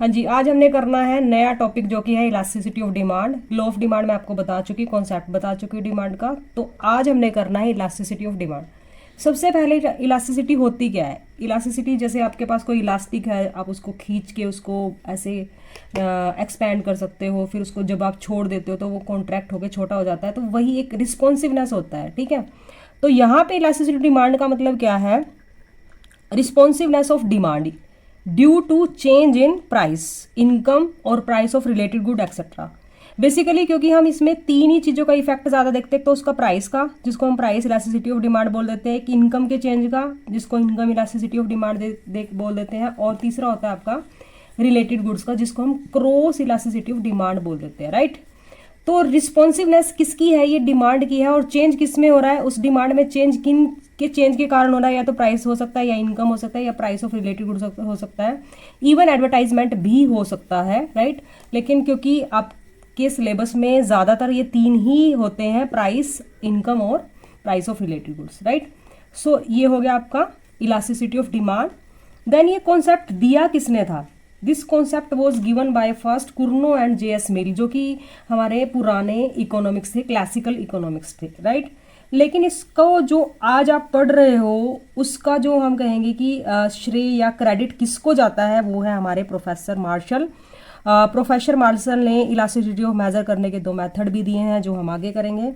हाँ जी, आज हमने करना है नया टॉपिक जो कि है elasticity of demand. Law of demand मैं आपको बता चुकी, कॉन्सेप्ट बता चुकी डिमांड का। तो आज हमने करना है इलास्टिसिटी ऑफ डिमांड। सबसे पहले इलास्टिसिटी होती क्या है? इलास्टिसिटी जैसे आपके पास कोई इलास्टिक है, आप उसको खींच के उसको ऐसे एक्सपैंड कर सकते हो, फिर उसको जब आप छोड़ देते हो तो वो कॉन्ट्रैक्ट होकर छोटा हो जाता है, तो वही एक रिस्पॉन्सिवनेस होता है। ठीक है, तो यहाँ पे इलास्टिसिटी डिमांड का मतलब क्या है? Responsiveness of demand due to change in price, income और price of related good etcetera. Basically क्योंकि हम इसमें तीन ही चीज़ों का इफेक्ट ज़्यादा देखते हैं, तो उसका प्राइस का, जिसको हम प्राइस इलास्टिसिटी ऑफ डिमांड बोल देते हैं, एक इनकम के चेंज का, जिसको इनकम इलास्टिसिटी ऑफ डिमांड बोल देते हैं, और तीसरा होता है आपका रिलेटेड गुड्स का, जिसको हम क्रॉस इलास्टिसिटी ऑफ डिमांड बोल देते हैं। राइट, तो रिस्पॉन्सिवनेस किसकी है? ये डिमांड की है। और चेंज किस में हो रहा है? उस डिमांड में चेंज किन के चेंज के कारण हो रहा है? या तो प्राइस हो सकता है, या इनकम हो सकता है, या प्राइस ऑफ रिलेटेड गुड्स हो सकता है, इवन एडवर्टाइजमेंट भी हो सकता है। राइट, लेकिन क्योंकि आपके सिलेबस में ज़्यादातर ये तीन ही होते हैं, प्राइस, इनकम और price of related goods. Right, so ये हो गया आपका इलास्टिसिटी ऑफ डिमांड। देन ये कॉन्सेप्ट दिया किसने था? This concept was given by first Cournot and J S. Mill, जो कि हमारे पुराने इकोनॉमिक्स थे, क्लासिकल इकोनॉमिक्स थे। राइट, लेकिन इसको जो आज आप पढ़ रहे हो उसका जो हम कहेंगे कि श्रेय या क्रेडिट किसको जाता है, वो है हमारे प्रोफेसर मार्शल। प्रोफेसर मार्शल ने इलास्टिसिटी ऑफ मेजर करने के दो मेथड भी दिए हैं, जो हम आगे करेंगे।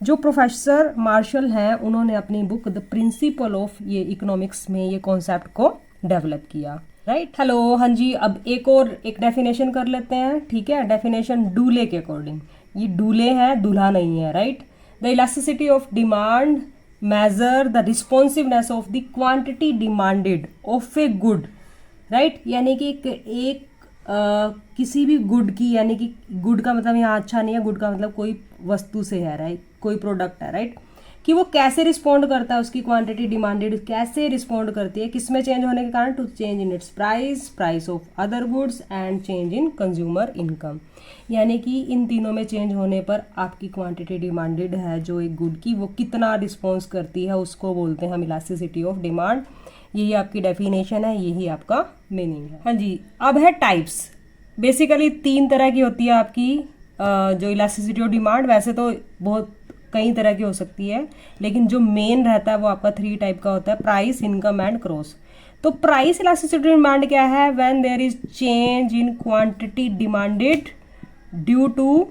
जो प्रोफेसर मार्शल हैं उन्होंने अपनी बुक द प्रिंसिपल ऑफ ये इकोनॉमिक्स में ये कॉन्सेप्ट को डेवलप किया। राइट, हेलो, हाँ जी, अब एक डेफिनेशन कर लेते हैं। ठीक है, डेफिनेशन डूले के अकॉर्डिंग, ये डूले है, दूल्हा नहीं है। Right, the elasticity of demand measure the responsiveness of the quantity demanded of a good. Right, यानी कि एक किसी भी गुड की, यानी कि गुड का मतलब यहाँ अच्छा नहीं है, गुड का मतलब कोई वस्तु से है। राइट, कोई प्रोडक्ट है। राइट, कि वो कैसे रिस्पॉन्ड करता है, उसकी क्वांटिटी डिमांडेड कैसे रिस्पॉन्ड करती है, किसमें चेंज होने के कारण? To change in its price, price of other goods and change in consumer income. यानी कि इन तीनों में चेंज होने पर आपकी क्वांटिटी डिमांडेड है जो एक गुड की, वो कितना रिस्पॉन्स करती है, उसको बोलते हैं हम इलास्टिसिटी ऑफ डिमांड। यही आपकी डेफिनेशन है, यही आपका मीनिंग है। हाँ जी, अब है टाइप्स। बेसिकली तीन तरह की होती है आपकी जो इलास्टिसिटी ऑफ डिमांड। वैसे तो बहुत कई तरह की हो सकती है, लेकिन जो मेन रहता है वो आपका 3 टाइप का होता है, प्राइस, इनकम एंड क्रॉस। तो प्राइस इलास्टिसिटी डिमांड क्या है? When there is change in quantity demanded due to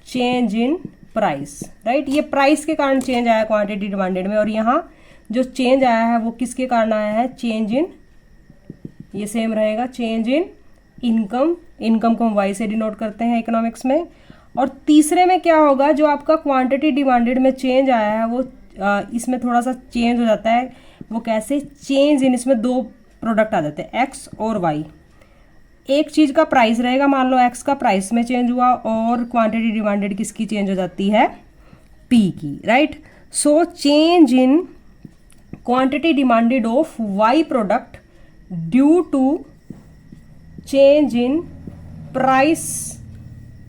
change in price. Right, ये प्राइस के कारण चेंज आया क्वांटिटी डिमांडेड में, और यहाँ जो चेंज आया है वो किसके कारण आया है? चेंज इन, ये सेम रहेगा, चेंज इन इनकम। इनकम को हम वाई से डिनोट करते हैं इकोनॉमिक्स में। और तीसरे में क्या होगा? जो आपका क्वांटिटी डिमांडेड में चेंज आया है वो इसमें थोड़ा सा चेंज हो जाता है। वो कैसे? चेंज इन, इसमें 2 प्रोडक्ट आ जाते हैं, एक्स और वाई। एक चीज़ का प्राइस रहेगा, मान लो एक्स का प्राइस में चेंज हुआ, और क्वांटिटी डिमांडेड किसकी चेंज हो जाती है? पी की। Right, so change in quantity demanded of Y product due to change in price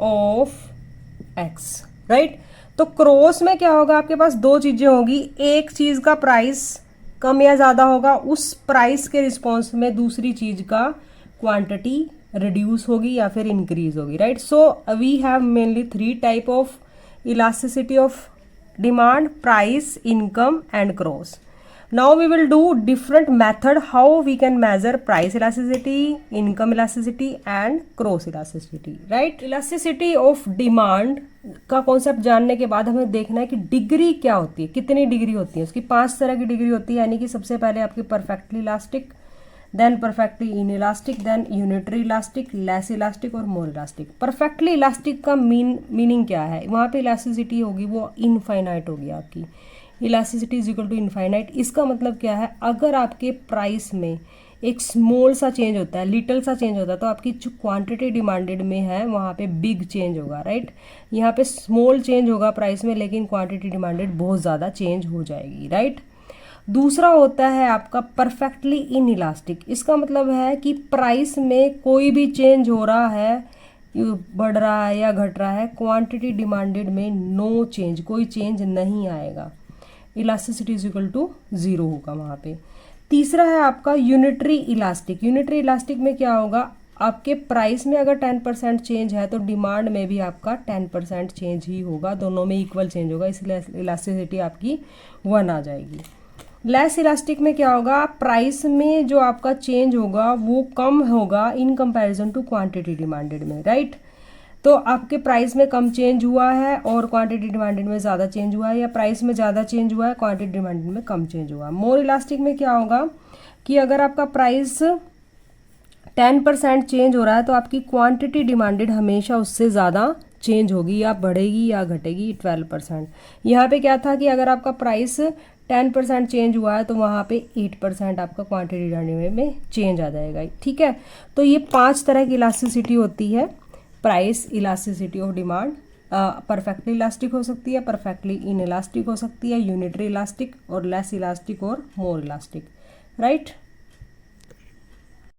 of X. Right, तो क्रॉस में क्या होगा? आपके पास 2 चीजें होगी, एक चीज का प्राइस कम या ज्यादा होगा, उस प्राइस के रिस्पॉन्स में दूसरी चीज का क्वांटिटी रिड्यूस होगी या फिर इंक्रीज होगी। Right, so we have mainly 3 type of elasticity of demand, price, income and cross. Now we will do different method how we can measure price elasticity, income elasticity and cross elasticity. Right? Elasticity of demand का concept जानने के बाद हमें देखना है कि degree क्या होती है, कितनी डिग्री होती है। उसकी 5 तरह की डिग्री होती है, यानी कि सबसे पहले आपकी perfectly elastic, then perfectly inelastic, then unitary elastic, less elastic और मोर इलास्टिक। परफेक्टली इलास्टिक का मीनिंग क्या है? वहाँ पे इलास्टिसिटी होगी वो इनफाइनाइट होगी आपकी। Elasticity is equal to infinite. इसका मतलब क्या है? अगर आपके प्राइस में एक स्मॉल सा चेंज होता है, लिटल सा चेंज होता है, तो आपकी जो क्वांटिटी डिमांडेड में है वहाँ पे बिग चेंज होगा। राइट, यहाँ पे स्मॉल चेंज होगा प्राइस में, लेकिन क्वांटिटी डिमांडेड बहुत ज़्यादा चेंज हो जाएगी। राइट, दूसरा होता है आपका परफेक्टली इन इलास्टिक। इसका मतलब है कि प्राइस में कोई भी चेंज हो रहा है, बढ़ रहा है या घट रहा है, क्वांटिटी डिमांडेड में नो चेंज, कोई चेंज नहीं आएगा, इलास्टिसिटी इज इक्वल टू 0 होगा वहाँ पे। तीसरा है आपका यूनिटरी इलास्टिक। यूनिटरी इलास्टिक में क्या होगा, आपके प्राइस में अगर 10% चेंज है तो डिमांड में भी आपका 10% चेंज ही होगा, दोनों में इक्वल चेंज होगा, इसलिए इलास्टिसिटी आपकी 1 आ जाएगी। लेस इलास्टिक में क्या होगा, प्राइस में जो आपका चेंज होगा वो कम होगा in comparison to quantity demanded में, राइट। तो आपके प्राइस में कम चेंज हुआ है और क्वांटिटी डिमांडेड में ज़्यादा चेंज हुआ है, या प्राइस में ज़्यादा चेंज हुआ है, क्वांटिटी डिमांडेड में कम चेंज हुआ है। मोर इलास्टिक में क्या होगा कि अगर आपका प्राइस 10% चेंज हो रहा है तो आपकी क्वांटिटी डिमांडेड हमेशा उससे ज़्यादा चेंज होगी, या बढ़ेगी या घटेगी 12%। यहाँ पे क्या था कि अगर आपका प्राइस 10% चेंज हुआ है तो वहाँ पे 8% आपका क्वांटिटी डिमांडेड में चेंज आ जाएगा, ठीक है। तो ये 5 तरह की इलास्टिसिटी होती है। Price elasticity of demand perfectly elastic हो सकती है, परफेक्टली इन इलास्टिक हो सकती है, यूनिटरी इलास्टिक और लेस इलास्टिक और मोर इलास्टिक, राइट।